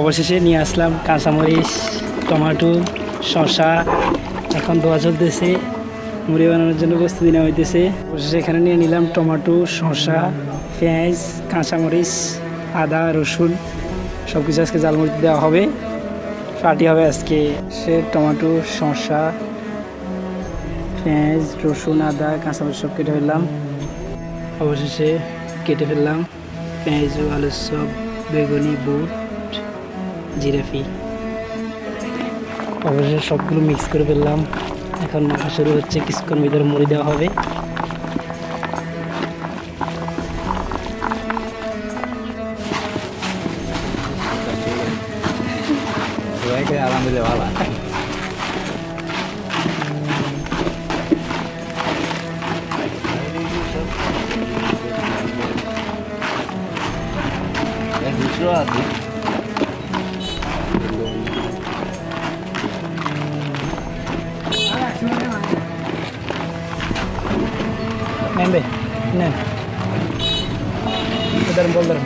অবশেষে নিয়ে আসলাম কাঁচামরিচ, টমেটো, শসা। এখন ধোয়া চলতেছে, মুড়ি বানানোর জন্য প্রস্তুতি নেওয়া হইতেছে। অবশেষে এখানে নিয়ে নিলাম টমেটো, শসা, পেঁয়াজ, কাঁচামরিচ, আদা, রসুন সব কিছু আজকে জালমুড়িতে দেওয়া হবে, পার্টি হবে আজকে। সে টমেটো, শসা, পেঁয়াজ, রসুন, আদা, কাঁচামরিচ সব কেটে ফেললাম। অবশেষে কেটে ফেললাম পেঁয়াজ, আলুর চপ, বেগুনি, বুট, জিরাফি। অবশেষে সবগুলো মিক্স করে ফেললাম। এখন মাখা শুরু হচ্ছে, কিছুক্ষণ ভিতরে মুড়ি দেওয়া হবে। আলহামদুলিল্লাহ ভালো। দুশো আছে নেবে নেন, বলবেন